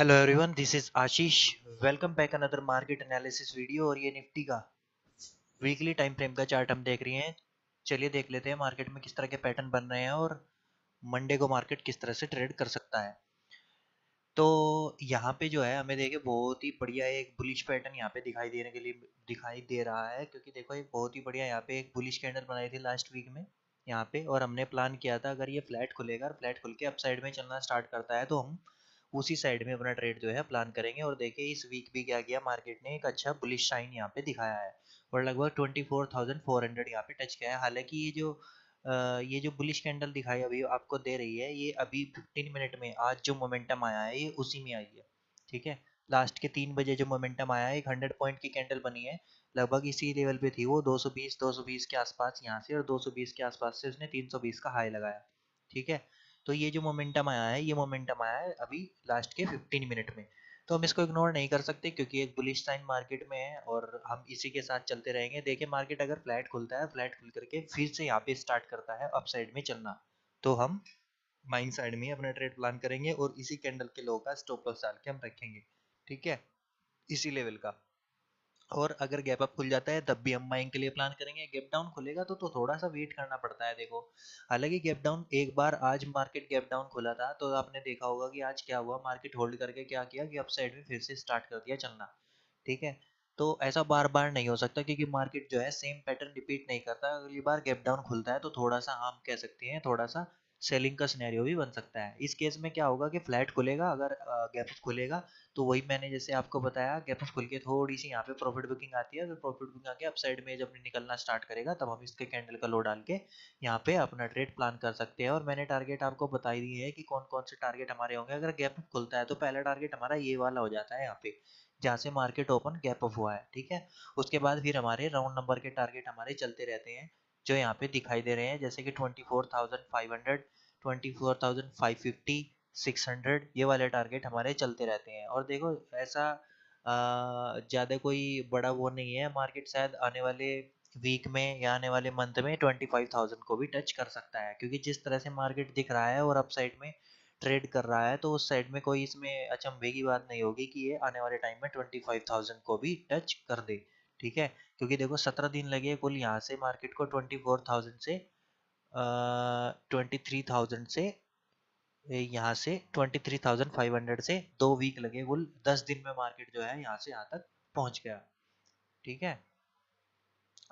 Hello everyone, this is Ashish. Welcome back another market analysis video. और ये Nifty का weekly time frame का chart हम देख रहे हैं। चलिए देख लेते हैं मार्केट में किस तरह के पैटर्न बन रहे हैं और मंडे को मार्केट किस तरह से ट्रेड कर सकता है। तो यहाँ पे जो है हमें देखिए बहुत ही बढ़िया एक बुलिश पैटर्न यहाँ पे दिखाई दे रहा है, क्योंकि देखो एक बहुत ही बढ़िया यहाँ पे एक बुलिश कैंडल बनाई थी लास्ट वीक में यहाँ पे। और हमने प्लान किया था अगर ये फ्लैट खुलेगा और फ्लैट खुल के अप साइड में चलना स्टार्ट करता है तो हम उसी साइड में अपना ट्रेड जो है प्लान करेंगे। और देखिए इस वीक भी क्या किया, मार्केट ने एक अच्छा बुलिश साइन यहाँ पे दिखाया है और लगभग 24,400 यहाँ पे टच किया है। हालांकि ये जो बुलिश कैंडल दिखाई अभी आपको दे रही है, ये अभी 15 मिनट में आज जो मोमेंटम आया है ये उसी में आई है। ठीक है, लास्ट के 3 बजे जो मोमेंटम आया है एक 100 पॉइंट की कैंडल बनी है, लगभग इसी लेवल पे थी वो 220 के आसपास यहाँ से, और 220 के आसपास से उसने 320 का हाई लगाया। ठीक है, तो ये जो मोमेंटम आया है ये मोमेंटम आया है अभी लास्ट के 15 मिनट में। तो हम इसको इग्नोर नहीं कर सकते क्योंकि एक बुलिश साइन मार्केट में है और हम इसी के साथ चलते रहेंगे। देखिए मार्केट अगर फ्लैट खुलता है, फ्लैट खुल करके फिर से यहाँ पे स्टार्ट करता है अप साइड में चलना, तो हम माइंड साइड में अपना ट्रेड प्लान करेंगे और इसी कैंडल के लो का स्टॉप लॉस डाल के हम रखेंगे। ठीक है, इसी लेवल का। और अगर गैप अप खुल जाता है तब भी हम बाइंग के लिए प्लान करेंगे। गैप डाउन खुलेगा तो थोड़ा सा वेट करना पड़ता है। देखो हालांकि गैप डाउन एक बार आज मार्केट गैप डाउन खुला था तो आपने देखा होगा कि आज क्या हुआ, मार्केट होल्ड करके क्या किया कि अप साइड में फिर से स्टार्ट कर दिया चलना। ठीक है, तो ऐसा बार बार नहीं हो सकता क्योंकि मार्केट जो है सेम पैटर्न रिपीट नहीं करता। अगली बार गैप डाउन खुलता है तो थोड़ा सा हम कह सकते हैं थोड़ा सा सेलिंग का सिनेरियो भी बन सकता है। इस केस में क्या होगा कि फ्लैट खुलेगा, अगर गैप खुलेगा तो वही मैंने जैसे आपको बताया गैप खुल के थोड़ी सी यहाँ पे प्रॉफिट बुकिंग आती है। अगर प्रॉफिट बुकिंग आके अप साइड में जब निकलना स्टार्ट करेगा तब हम इसके कैंडल का लो डाल के यहाँ पे अपना ट्रेड प्लान कर सकते हैं। और मैंने टारगेट आपको बता ही दिए है कि कौन कौन से टारगेट हमारे होंगे। अगर गैप खुलता है तो पहला टारगेट हमारा ये वाला हो जाता है यहाँ पे जहाँ से मार्केट ओपन गैप अप हुआ है। ठीक है, उसके बाद फिर हमारे राउंड नंबर के टारगेट हमारे चलते रहते हैं जो यहाँ पे दिखाई दे रहे हैं, जैसे कि 24,500, 24,550, 600, ये वाले टारगेट हमारे चलते रहते हैं। और देखो ऐसा ज़्यादा कोई बड़ा वो नहीं है, मार्केट शायद आने वाले वीक में या आने वाले मंथ में 25,000 को भी टच कर सकता है, क्योंकि जिस तरह से मार्केट दिख रहा है और अप साइड में ट्रेड कर रहा है तो उस साइड में कोई इसमें अचंभे की बात नहीं होगी कि ये आने वाले टाइम में 25,000 को भी टच कर दे। ठीक है, क्योंकि देखो 17 दिन लगे कुल यहाँ से मार्केट को 24,000 से 23,000 से यहाँ से 23,500 से 2 वीक लगे, कुल 10 दिन में मार्केट जो है यहाँ से यहाँ तक पहुँच गया। ठीक है,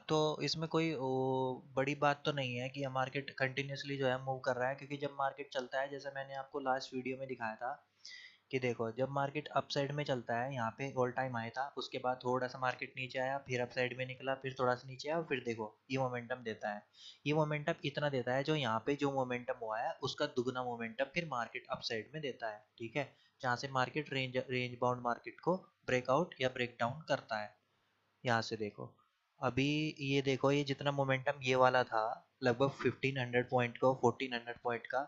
तो इसमें कोई बड़ी बात तो नहीं है कि मार्केट कंटिन्यूअसली जो है मूव कर रहा है, क्योंकि जब मार्केट चलता है जैसे मैंने आपको लास्ट वीडियो में दिखाया था कि देखो जब मार्केट अप साइड में चलता है यहाँ पे ऑल टाइम आया था, उसके बाद थोड़ा सा मार्केट नीचे आया, फिर अप साइड में निकला, फिर थोड़ा सा नीचे आया और फिर देखो ये मोमेंटम देता है। ये मोमेंटम इतना देता है जो यहाँ पे जो मोमेंटम हुआ है उसका दुगना मोमेंटम फिर मार्केट अप साइड में देता है। ठीक है, जहाँ से मार्केट रेंज बाउंड मार्केट को ब्रेकआउट या ब्रेक डाउन करता है। यहाँ से देखो अभी ये देखो ये जितना मोमेंटम ये वाला था, लगभग 1500 पॉइंट को 1400 पॉइंट का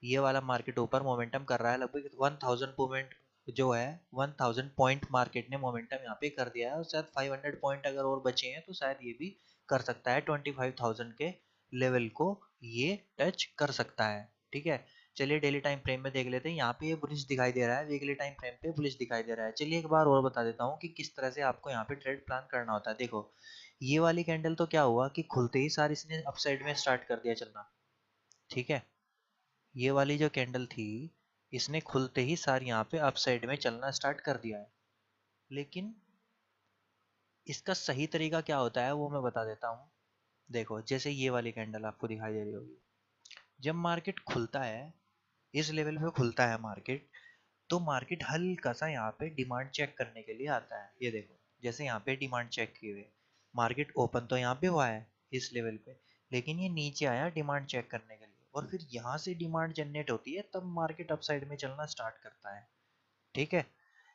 ये वाला मार्केट ऊपर मोमेंटम कर रहा है। लगभग 1000 पॉइंट जो है 1000 पॉइंट मार्केट ने मोमेंटम यहाँ पे कर दिया है, और शायद 500 पॉइंट अगर और बचे हैं तो शायद ये भी कर सकता है 25,000 के लेवल को ये टच कर सकता है। ठीक है, चलिए डेली टाइम फ्रेम में देख लेते हैं। यहाँ पे ये बुलिश दिखाई दे रहा है, वीकली टाइम फ्रेम पे बुलिश दिखाई दे रहा है। चलिए एक बार और बता देता हूँ कि किस तरह से आपको यहाँ पे ट्रेड प्लान करना होता है। देखो ये वाली कैंडल तो क्या हुआ कि खुलते ही सार इसने अपसाइड में स्टार्ट कर दिया चलना। ठीक है, ये वाली जो कैंडल थी इसने खुलते ही सार यहाँ पे अपसाइड में चलना स्टार्ट कर दिया है। लेकिन इसका सही तरीका क्या होता है वो मैं बता देता हूँ। देखो जैसे ये वाली कैंडल आपको दिखाई दे रही होगी, जब मार्केट खुलता है इस लेवल पे खुलता है मार्केट, तो मार्केट हल्का सा यहाँ पे डिमांड चेक करने के लिए आता है। ये देखो जैसे यहाँ पे डिमांड चेक किए हुए मार्केट ओपन तो यहाँ पे हुआ है इस लेवल पे, लेकिन ये नीचे आया डिमांड चेक करने के लिए और फिर यहाँ से डिमांड जनरेट होती है तब मार्केट अप साइड में चलना स्टार्ट करता है। ठीक है,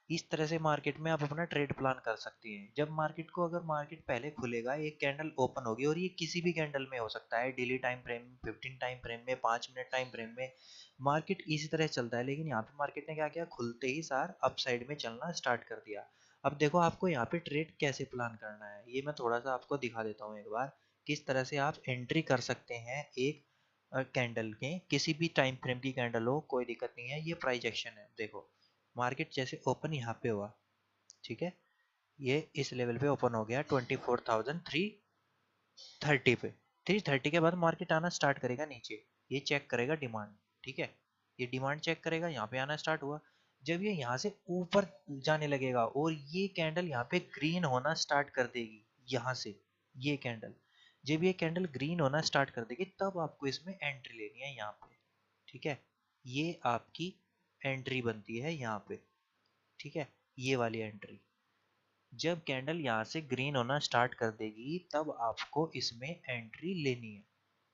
इस तरह से मार्केट में आप अपना ट्रेड प्लान कर सकती हैं। जब मार्केट को अगर मार्केट पहले खुलेगा एक कैंडल ओपन होगी, और ये किसी भी कैंडल में हो सकता है, daily time frame 15 time frame में 5 मिनट टाइम फ्रेम में मार्केट इसी तरह चलता है। लेकिन यहाँ पे मार्केट ने क्या किया, खुलते ही सार अप साइड में चलना स्टार्ट कर दिया। अब देखो आपको यहाँ पे ट्रेड कैसे प्लान करना है ये मैं थोड़ा सा आपको दिखा देता हूँ एक बार, किस तरह से आप एंट्री कर सकते हैं एक कैंडल के, किसी भी टाइम फ्रेम की कैंडल हो कोई दिक्कत नहीं है। ये प्राइस एक्शन है देखो, मार्केट जैसे ओपन यहाँ पे हुआ, ठीक है, ये इस लेवल पे ओपन हो गया 24,330 पे। 330 के बाद मार्केट आना स्टार्ट करेगा नीचे, ये चेक करेगा डिमांड, ठीक है, ये डिमांड चेक करेगा, यहाँ पे आना स्टार्ट हुआ। जब ये यहाँ से ऊपर जाने लगेगा और ये कैंडल यहाँ पे ग्रीन होना स्टार्ट कर देगी, यहाँ से ये कैंडल, जब ये कैंडल ग्रीन होना स्टार्ट कर देगी तब आपको इसमें एंट्री लेनी है यहाँ पे, ठीक है, ये आपकी एंट्री बनती है यहाँ पे, ठीक है, ये वाली एंट्री। जब कैंडल यहाँ से ग्रीन होना स्टार्ट कर देगी तब आपको इसमें एंट्री लेनी है,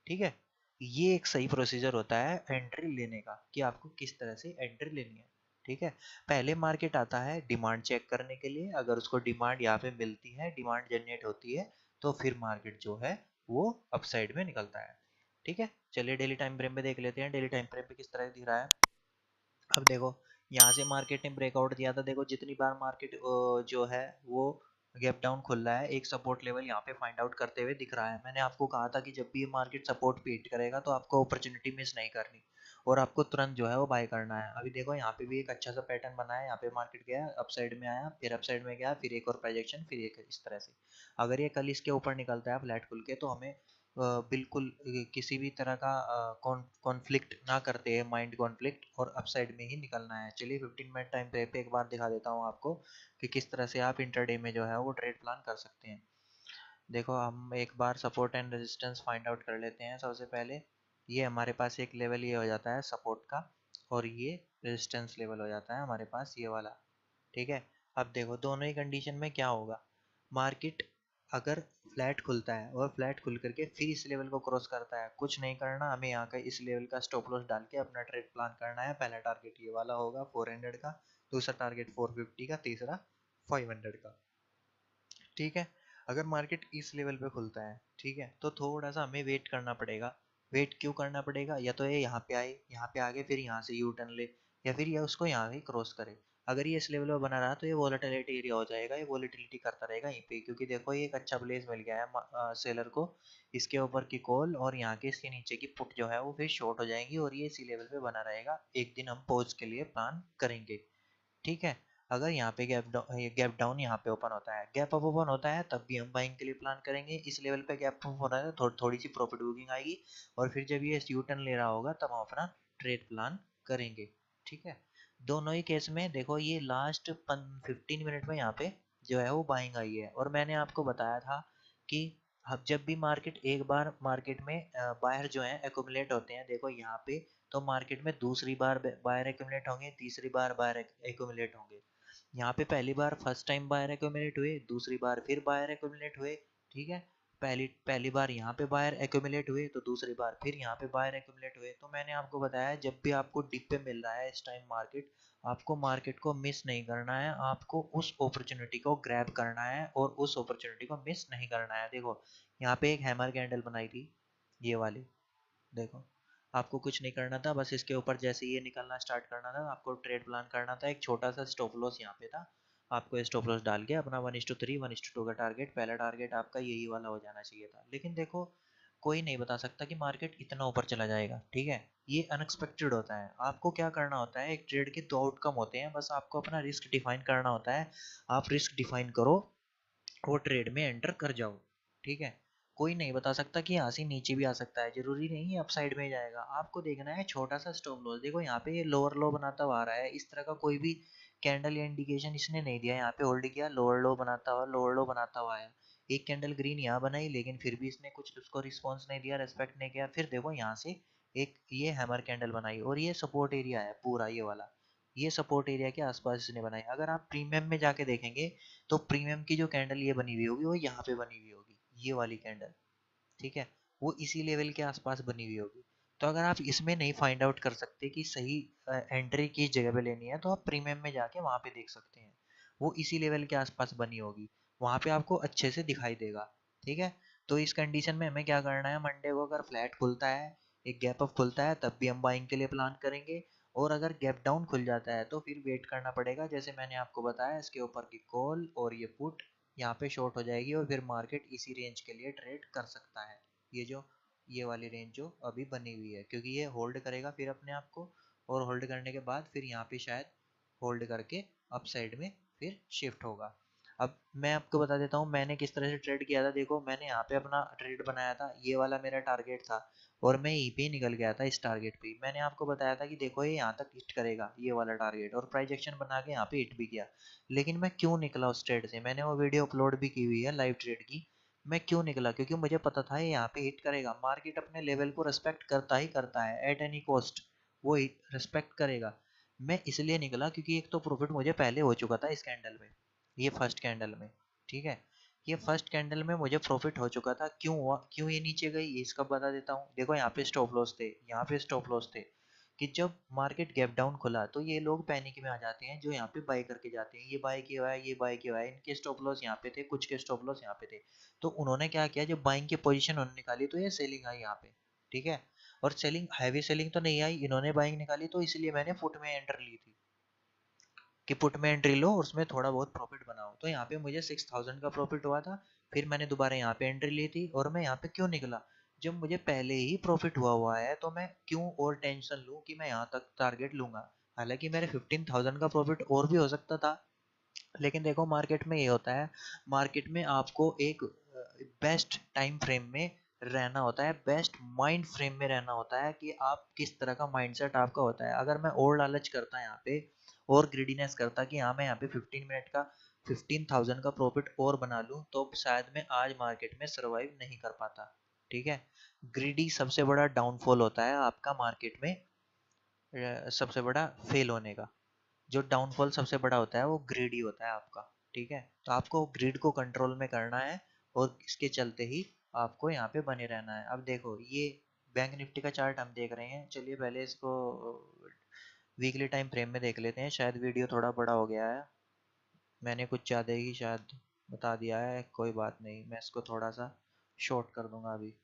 ठीक है। ये एक सही प्रोसीजर होता है एंट्री लेने का, कि आपको किस तरह से एंट्री लेनी है, ठीक है। पहले मार्केट आता है डिमांड चेक करने के लिए, अगर उसको डिमांड यहाँ पे मिलती है, डिमांड जनरेट होती है, तो फिर मार्केट जो है वो अपसाइड में निकलता है, ठीक है। चलिए डेली टाइम फ्रेम पे देख लेते हैं, डेली टाइम फ्रेम पे किस तरह दिख रहा है। अब देखो यहाँ से मार्केट ने ब्रेकआउट दिया था, देखो जितनी बार मार्केट जो है वो गैप डाउन खुल रहा है, एक सपोर्ट लेवल यहाँ पे फाइंड आउट करते हुए दिख रहा है। मैंने आपको कहा था कि जब भी ये मार्केट सपोर्ट पे हिट करेगा तो आपको अपॉर्चुनिटी मिस नहीं करनी और आपको तुरंत जो है वो बाय करना है। अभी देखो यहाँ पे भी एक अच्छा सा पैटर्न बना है, यहाँ पे मार्केट गया अपसाइड में आया, फिर अपसाइड में गया, फिर एक और प्रोजेक्शन, फिर एक, इस तरह से। अगर ये कल इसके ऊपर निकलता है फ्लैट खुल के, तो हमें बिल्कुल किसी भी तरह का कॉन्फ्लिक्ट ना करते हैं, माइंड कॉन्फ्लिक्ट, और अपसाइड में ही निकलना है। चलिए 15 मिनट टाइम पे एक बार दिखा देता हूँ आपको कि किस तरह से आप इंटरडे में जो है वो ट्रेड प्लान कर सकते हैं। देखो हम एक बार support and resistance find out कर लेते हैं। सबसे पहले ये हमारे पास एक लेवल ये हो जाता है सपोर्ट का, और ये रेजिस्टेंस लेवल हो जाता है हमारे पास ये वाला, ठीक है। अब देखो दोनों ही कंडीशन में क्या होगा, मार्केट अगर फ्लैट खुलता है और फ्लैट खुल करके फिर इस लेवल को क्रॉस करता है, कुछ नहीं करना हमें, यहाँ का इस लेवल का स्टॉप लॉस डाल के अपना ट्रेड प्लान करना है। पहला टारगेट ये वाला होगा 400 का, दूसरा टारगेट 450 का, तीसरा 500 का, ठीक है। अगर मार्केट इस लेवल पे खुलता है, ठीक है, तो थोड़ा सा हमें वेट करना पड़ेगा। वेट क्यों करना पड़ेगा, या तो ये यहाँ पे आए, यहाँ पे आके फिर यहाँ से यू टर्न ले, या फिर ये उसको यहाँ ही क्रॉस करे। अगर ये इस लेवल पे बना रहा तो ये वॉलेटिलिटी एरिया हो जाएगा, ये वॉलेटिलिटी करता रहेगा यहीं पे, क्योंकि देखो ये एक अच्छा प्लेस मिल गया है सेलर को, इसके ऊपर की कॉल और यहाँ के इसके नीचे की पुट जो है वो फिर शॉर्ट हो जाएंगी, और ये इसी लेवल पे बना रहेगा। एक दिन हम पॉज के लिए प्लान करेंगे, ठीक है। अगर यहाँ पे गैप डाउन यहाँ पे ओपन होता है, गैप अप ओपन होता है, तब भी हम बाइंग के लिए प्लान करेंगे। इस लेवल पे गैप अप हो रहा है तो थोड़ी सी प्रॉफिट बुकिंग आएगी, और फिर जब ये यू टर्न ले रहा होगा तब हम अपना ट्रेड प्लान करेंगे, ठीक है। दोनों ही केस में देखो ये लास्ट 15 मिनट में यहाँ पे जो है वो बाइंग आई है, और मैंने आपको बताया था कि अब जब भी मार्केट एक बार मार्केट में बायर जो है एकुमुलेट होते हैं, देखो यहाँ पे तो मार्केट में दूसरी बार बायर एक्यूमुलेट होंगे, तीसरी बार बायर एक्यूमुलेट होंगे। यहाँ पे पहली बार फर्स्ट टाइम बायर एक्यूमुलेट हुए, दूसरी बार फिर बायर एक्यूमुलेट हुए, ठीक है। पहली पहली बार यहाँ पे बायर एक्यूमुलेट हुए तो दूसरी बार फिर यहाँ पे बायर एक्यूमुलेट हुए। तो मैंने आपको बताया जब भी आपको डिप पे मिल रहा है इस टाइम मार्केट, आपको मार्केट को मिस नहीं करना है, आपको उस अपॉर्चुनिटी को ग्रैब करना है और उस अपॉर्चुनिटी को मिस नहीं करना है। देखो यहाँ पे एक हैमर कैंडल बनाई थी ये वाली, देखो आपको कुछ नहीं करना था, बस इसके ऊपर जैसे ये निकलना स्टार्ट करना था, आपको ट्रेड प्लान करना था। एक छोटा सा स्टॉप लॉस यहाँ पे था, आपको स्टॉप लॉस डाल के अपना 1:3 1:2 का टारगेट, पहला टारगेट आपका यही वाला हो जाना चाहिए था। लेकिन देखो कोई नहीं बता सकता कि मार्केट इतना ऊपर चला जाएगा, ठीक है, ये अनएक्सपेक्टेड होता है। आपको क्या करना होता है, एक ट्रेड के दो आउटकम होते हैं, बस आपको अपना रिस्क डिफाइन करना होता है। आप रिस्क डिफाइन करो, वो ट्रेड में एंटर कर जाओ, ठीक है। कोई नहीं बता सकता कि यहाँ से नीचे भी आ सकता है, जरूरी नहीं है अपसाइड में जाएगा। आपको देखना है छोटा सा स्टॉप लॉस। देखो यहाँ पे ये लोअर लो बनाता हुआ आ रहा है, इस तरह का कोई भी कैंडल या इंडिकेशन इसने नहीं दिया। यहाँ पे होल्ड किया, लोअर लो बनाता हुआ, लोअर लो बनाता हुआ आया, एक कैंडल ग्रीन यहाँ बनाई, लेकिन फिर भी इसने कुछ उसको रिस्पॉन्स नहीं दिया, रेस्पेक्ट नहीं किया। फिर देखो यहाँ से एक ये हैमर कैंडल बनाई, और ये सपोर्ट एरिया है पूरा ये वाला, ये सपोर्ट एरिया के आसपास इसने बनाई। अगर आप प्रीमियम में जाके देखेंगे तो प्रीमियम की जो कैंडल ये बनी हुई होगी वो यहाँ पे बनी हुई होगी, ये वाली कैंडल, ठीक है, वो इसी लेवल के आसपास बनी हुई होगी। तो अगर आप इसमें नहीं फाइंड आउट कर सकते कि सही एंट्री किस जगह पे लेनी है, तो आप प्रीमियम में जाके वहां पे देख सकते हैं, वो इसी लेवल के आसपास बनी होगी, वहां पे आपको अच्छे से दिखाई देगा, ठीक है। तो इस कंडीशन में हमें क्या करना है, मंडे को अगर फ्लैट खुलता है, एक गैप अप खुलता है, तब भी हम बाइंग के लिए प्लान करेंगे। और अगर गैप डाउन खुल जाता है तो फिर वेट करना पड़ेगा, जैसे मैंने आपको बताया इसके ऊपर की कॉल और ये पुट यहाँ पे शॉर्ट हो जाएगी, और फिर मार्केट इसी रेंज के लिए ट्रेड कर सकता है। ये जो ये वाली रेंज जो अभी बनी हुई है, क्योंकि ये होल्ड करेगा फिर अपने आप को, और होल्ड करने के बाद फिर यहाँ पे शायद होल्ड करके अप साइड में फिर शिफ्ट होगा। अब मैं आपको बता देता हूँ मैंने किस तरह से ट्रेड किया था। देखो मैंने यहाँ पे अपना ट्रेड बनाया था, ये वाला मेरा टारगेट था और मैं यहीं पे निकल गया था इस टारगेट पे। मैंने आपको बताया था कि देखो ये यहाँ तक हिट करेगा ये वाला टारगेट, और प्राइस एक्शन बना के यहाँ पे हिट भी किया। लेकिन मैं क्यों निकला उस ट्रेड से, मैंने वो वीडियो अपलोड भी की हुई है लाइव ट्रेड की। मैं क्यों निकला, क्योंकि मुझे पता था ये यहाँ पे हिट करेगा। मार्केट अपने लेवल को रिस्पेक्ट करता ही करता है एट एनी कॉस्ट, वो रिस्पेक्ट करेगा। मैं इसलिए निकला क्योंकि एक तो प्रॉफिट मुझे पहले हो चुका था इस कैंडल में, ये फर्स्ट कैंडल में। ठीक है, ये फर्स्ट कैंडल में मुझे प्रॉफिट हो चुका था। क्यों हुआ, क्यों ये नीचे गई, ये इसका बता देता हूँ। देखो यहाँ पे स्टॉप लॉस थे, यहाँ पे स्टॉप लॉस थे कि जब मार्केट गैप डाउन खुला तो ये लोग पैनिक में आ जाते हैं जो यहाँ पे बाय करके जाते हैं। ये बाय किया हुआ है, ये बाय किया हुआ है, इनके स्टॉप लॉस यहाँ पे थे, कुछ के स्टॉप लॉस यहाँ पे थे। तो उन्होंने क्या किया, जब बाइंग की पोजीशन उन्होंने निकाली तो ये सेलिंग आई यहाँ पे। ठीक है, और सेलिंग हैवी सेलिंग तो नहीं आई, इन्होंने बाइंग निकाली, तो इसलिए मैंने फुट में एंटर ली थी कि पुट में एंट्री लो और उसमें थोड़ा बहुत प्रॉफिट बनाओ। तो यहाँ पे मुझे 6000 का प्रॉफिट हुआ था। फिर मैंने दोबारा यहाँ पे एंट्री ली थी और मैं यहाँ पे क्यों निकला, जब मुझे पहले ही प्रॉफिट हुआ हुआ है तो मैं क्यों और टेंशन लूँ कि मैं यहाँ तक टारगेट लूंगा। हालांकि मेरे 15000 का प्रॉफिट और भी हो सकता था, लेकिन देखो मार्केट में ये होता है, मार्केट में आपको एक बेस्ट टाइम फ्रेम में रहना होता है, बेस्ट माइंड फ्रेम में रहना होता है कि आप किस तरह का माइंडसेट आपका होता है। अगर मैं और लालच करता यहाँ पे और ग्रीडीनेस करता कि हाँ मैं यहाँ पे 15 मिनट का 15000 का प्रॉफिट और बना लूँ, तो शायद मैं आज मार्केट में सरवाइव नहीं कर पाता। ठीक है, ग्रीडी सबसे बड़ा डाउनफॉल होता है आपका मार्केट में, सबसे बड़ा फेल होने का। जो डाउनफॉल सबसे बड़ा होता है वो ग्रीड ही होता है आपका। ठीक है, तो आपको ग्रीड को कंट्रोल में करना है और इसके चलते ही आपको यहाँ पे बने रहना है। अब देखो ये बैंक निफ्टी का चार्ट हम देख रहे हैं, चलिए पहले इसको वीकली टाइम फ्रेम में देख लेते हैं। शायद वीडियो थोड़ा बड़ा हो गया है, मैंने कुछ ज़्यादा ही शायद बता दिया है, कोई बात नहीं, मैं इसको थोड़ा सा शॉर्ट कर दूंगा अभी।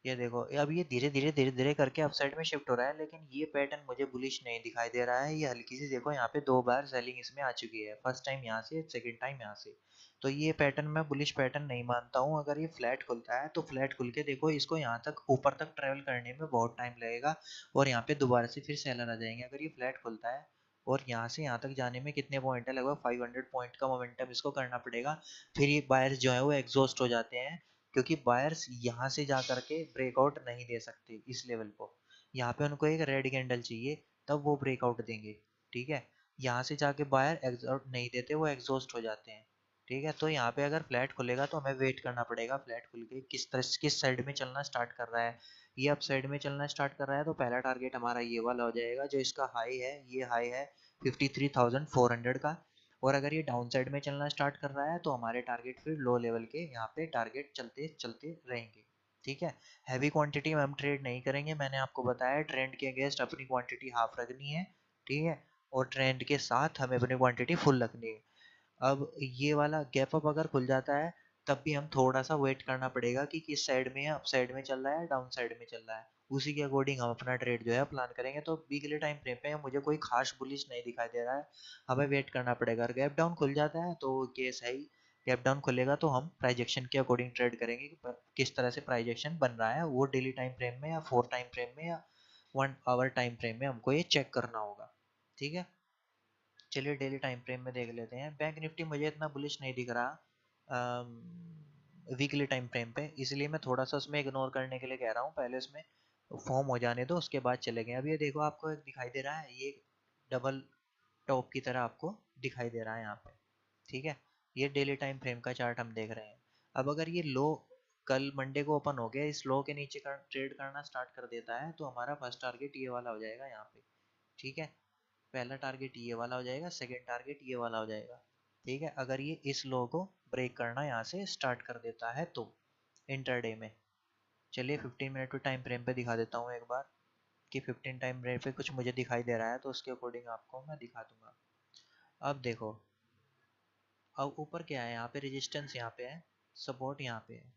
ये देखो अब ये धीरे धीरे करके अपसाइड में शिफ्ट हो रहा है, लेकिन ये पैटर्न मुझे बुलिश नहीं दिखाई दे रहा है। ये हल्की सी देखो यहाँ पे दो बार सेलिंग इसमें आ चुकी है, फर्स्ट टाइम यहाँ से, सेकंड टाइम यहाँ से। तो ये पैटर्न मैं बुलिश पैटर्न नहीं मानता हूँ। अगर ये फ्लैट खुलता है तो फ्लैट खुल के देखो इसको यहाँ तक ऊपर तक ट्रेवल करने में बहुत टाइम लगेगा और यहाँ पे दोबारा से फिर सेलर आ जाएंगे। अगर ये फ्लैट खुलता है और यहाँ से यहाँ तक जाने में कितने पॉइंट है, लगभग 500 पॉइंट का मोमेंटम इसको करना पड़ेगा। फिर ये बायर्स जो है वो एग्जॉस्ट हो जाते हैं, क्योंकि बायर्स यहाँ से जा करके ब्रेकआउट नहीं दे सकते इस लेवल को। यहाँ पे उनको एक रेड कैंडल चाहिए, तब वो ब्रेकआउट देंगे। ठीक है, यहाँ से जाके बायर एग्जॉस्ट नहीं देते, वो एग्जॉस्ट हो जाते हैं। ठीक है, तो यहाँ पे अगर फ्लैट खुलेगा तो हमें वेट करना पड़ेगा फ्लैट खुल के किस तरह किस साइड में चलना स्टार्ट कर रहा है। ये अप साइड में चलना स्टार्ट कर रहा है तो पहला टारगेट हमारा ये वाला हो जाएगा, जो इसका हाई है, ये हाई है 53,400 का। और अगर ये डाउन साइड में चलना स्टार्ट कर रहा है तो हमारे टारगेट फिर लो लेवल के यहाँ पे टारगेट चलते चलते रहेंगे। ठीक है, हैवी क्वांटिटी में हम ट्रेड नहीं करेंगे, मैंने आपको बताया ट्रेंड के अगेंस्ट अपनी क्वांटिटी हाफ रखनी है। ठीक है, और ट्रेंड के साथ हमें अपनी क्वांटिटी फुल रखनी है। अब ये वाला गैप अप अगर खुल जाता है तब भी हम थोड़ा सा वेट करना पड़ेगा कि किस साइड में है, अप साइड में चल रहा है, डाउन साइड में चल रहा है, उसी के अकॉर्डिंग हम अपना ट्रेड जो है प्लान करेंगे। तो वीकली टाइम फ्रेम पे मुझे कोई खास बुलिश नहीं दिखाई दे रहा है, हमें वेट करना पड़ेगा। अगर गैप डाउन खुल जाता है तो केस है ही, गैप डाउन खुलेगा तो हम प्राइजेक्शन के अकॉर्डिंग ट्रेड करेंगे कि किस तरह से प्राइजेक्शन बन रहा है, वो डेली टाइम फ्रेम में या 4 टाइम फ्रेम में या 1 आवर टाइम फ्रेम में हमको ये चेक करना होगा। ठीक है, चलिए डेली टाइम फ्रेम में देख लेते हैं। बैंक निफ्टी मुझे इतना बुलिश नहीं दिख रहा वीकली टाइम फ्रेम पे, इसलिए मैं थोड़ा सा उसमें इग्नोर करने के लिए कह रहा हूँ, पहले उसमें फॉर्म हो जाने दो उसके बाद चले गए। अब ये देखो आपको एक दिखाई दे रहा है, ये डबल टॉप की तरह आपको दिखाई दे रहा है यहाँ पे। ठीक है, ये डेली टाइम फ्रेम का चार्ट हम देख रहे हैं। अब अगर ये लो कल मंडे को ओपन हो गया, इस लो के नीचे ट्रेड करना स्टार्ट कर देता है तो हमारा फर्स्ट टारगेट ये वाला हो जाएगा यहाँ पे। ठीक है, पहला टारगेट ये वाला हो जाएगा, सेकंड टारगेट ये वाला हो जाएगा। ठीक है, अगर ये इस लो को ब्रेक करना यहाँ से स्टार्ट कर देता है तो इंटरडे में, चलिए 15 मिनट के टाइम फ्रेम पे दिखा देता हूँ एक बार कि 15 टाइम फ्रेम पे कुछ मुझे दिखाई दे रहा है तो उसके अकॉर्डिंग आपको मैं दिखा दूंगा। अब देखो, अब ऊपर क्या है, यहाँ पे रेजिस्टेंस यहाँ पे है, सपोर्ट यहाँ पे है,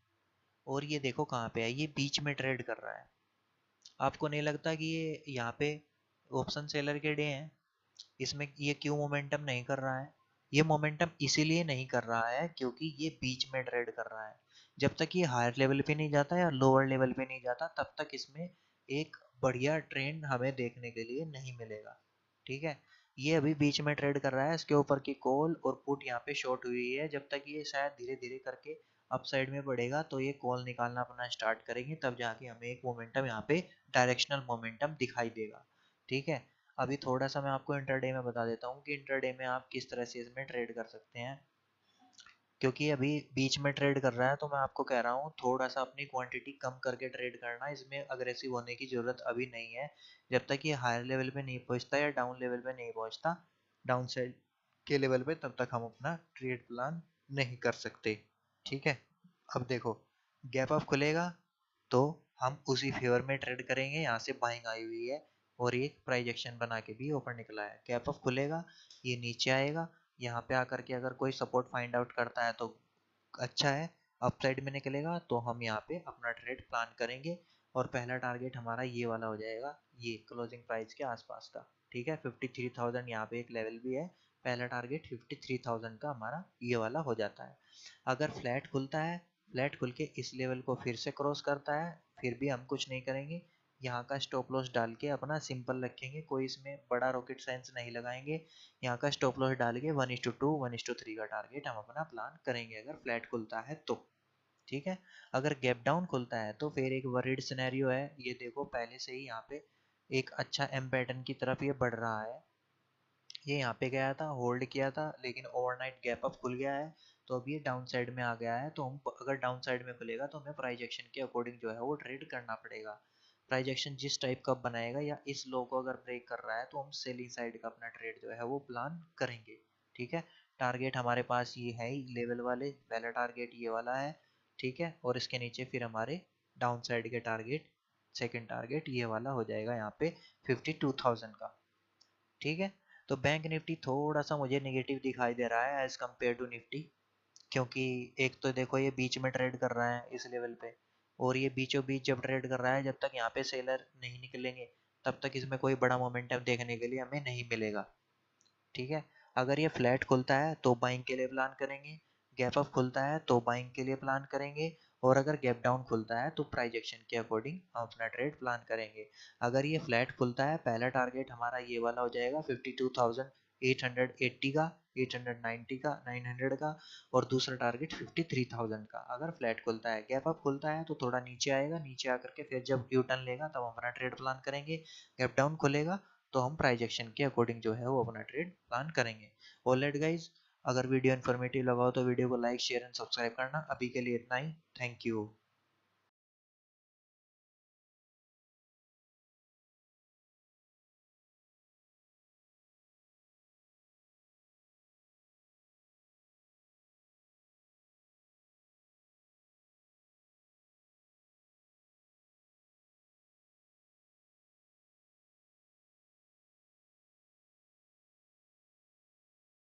और ये देखो कहाँ पे है, ये बीच में ट्रेड कर रहा है। आपको नहीं लगता कि ये यहाँ पे ऑप्शन सेलर के डे हैं, इसमें ये क्यों मोमेंटम नहीं कर रहा है? ये मोमेंटम इसीलिए नहीं कर रहा है क्योंकि ये बीच में ट्रेड कर रहा है। जब तक ये हायर लेवल पे नहीं जाता या लोअर लेवल पे नहीं जाता तब तक इसमें एक बढ़िया ट्रेंड हमें देखने के लिए नहीं मिलेगा। ठीक है, ये अभी बीच में ट्रेड कर रहा है, इसके ऊपर की कॉल और पुट यहाँ पे शॉर्ट हुई है। जब तक ये शायद धीरे धीरे करके अप साइड में बढ़ेगा तो ये कॉल निकालना अपना स्टार्ट करेंगे, तब जाके हमें एक मोमेंटम यहाँ पे डायरेक्शनल मोमेंटम दिखाई देगा। ठीक है, अभी थोड़ा सा मैं आपको इंटरडे में बता देता हूँ कि इंटरडे में आप किस तरह से इसमें ट्रेड कर सकते हैं। क्योंकि अभी बीच में ट्रेड कर रहा है तो मैं आपको कह रहा हूँ थोड़ा सा अपनी क्वांटिटी कम करके ट्रेड करना, इसमें अग्रेसिव होने की ज़रूरत अभी नहीं है। जब तक ये हायर लेवल पे नहीं पहुँचता या डाउन लेवल पे नहीं पहुँचता, डाउन साइड के लेवल पे, तब तक हम अपना ट्रेड प्लान नहीं कर सकते। ठीक है, अब देखो गैप अप खुलेगा तो हम उसी फेवर में ट्रेड करेंगे। यहाँ से बाइंग आई हुई है और ये प्राइस एक्शन बना के भी ऊपर निकला है। गैप अप खुलेगा, ये नीचे आएगा, यहाँ पे आकर के अगर कोई सपोर्ट फाइंड आउट करता है तो अच्छा है, अपसाइड में निकलेगा तो हम यहाँ पे अपना ट्रेड प्लान करेंगे। और पहला टारगेट हमारा ये वाला हो जाएगा, ये क्लोजिंग प्राइस के आसपास का। ठीक है, 53,000 यहाँ पे एक लेवल भी है। पहला टारगेट 53,000 का हमारा ये वाला हो जाता है। अगर फ्लैट खुलता है, फ्लैट खुल के इस लेवल को फिर से क्रॉस करता है, फिर भी हम कुछ नहीं करेंगे। यहाँ का स्टॉप लॉस डाल के अपना सिंपल रखेंगे, कोई इसमें बड़ा रॉकेट साइंस नहीं लगाएंगे। यहाँ का स्टॉप लॉस डाल के 1:2 1:3 का टारगेट हम अपना प्लान करेंगे अगर फ्लैट खुलता है तो। ठीक है, अगर गैप डाउन खुलता है तो फिर एक वरीड सिनेरियो है। ये देखो पहले से ही यहाँ पे एक अच्छा एम पैटर्न की तरफ ये बढ़ रहा है। ये यहाँ पे गया था, होल्ड किया था, लेकिन ओवरनाइट गैप अप खुल गया है तो अब ये डाउन साइड में आ गया है। तो हम अगर डाउन साइड में खुलेगा तो हमें प्राइस एक्शन के अकॉर्डिंग जो है वो ट्रेड करना पड़ेगा। प्राइस एक्शन जिस टाइप का बनाएगा या इस लो को अगर ब्रेक कर रहा है तो हम सेलिंग साइड का अपना ट्रेड जो है वो प्लान करेंगे। ठीक है, टारगेट हमारे पास ये है ही लेवल वाले, पहला टारगेट ये वाला है। ठीक है, और इसके नीचे फिर हमारे डाउन साइड के टारगेट, सेकेंड टारगेट ये वाला हो जाएगा यहाँ पे 52,000 का। ठीक है, तो बैंक निफ्टी थोड़ा सा मुझे नेगेटिव दिखाई दे रहा है एज कम्पेयर टू निफ्टी। क्योंकि एक तो देखो ये बीच में ट्रेड कर रहा है इस लेवल पे, और ये बीचों बीच जब ट्रेड कर रहा है, जब तक यहाँ पे सेलर नहीं निकलेंगे तब तक इसमें कोई बड़ा मोमेंटम देखने के लिए हमें नहीं मिलेगा। ठीक है, अगर ये फ्लैट खुलता है तो बाइंग के लिए प्लान करेंगे, गैप अप खुलता है तो बाइंग के लिए प्लान करेंगे, और अगर गैप डाउन खुलता है तो प्राइस एक्शन के अकॉर्डिंग हम अपना ट्रेड प्लान करेंगे। अगर ये फ्लैट खुलता है, पहला टारगेट हमारा ये वाला हो जाएगा 52,880 का, 890 का, 900 का, और दूसरा टारगेट 53,000 का। अगर फ्लैट खुलता है, गैप अप खुलता है तो थोड़ा नीचे आएगा, नीचे आकर के फिर जब यू टर्न लेगा तब हम अपना ट्रेड प्लान करेंगे। गैप डाउन खुलेगा तो हम प्राइस एक्शन के अकॉर्डिंग जो है वो अपना ट्रेड प्लान करेंगे। ऑलराइट गाइज, अगर वीडियो इन्फॉर्मेटिव लगा हो तो वीडियो को लाइक शेयर एंड सब्सक्राइब करना। अभी के लिए इतना ही, थैंक यू।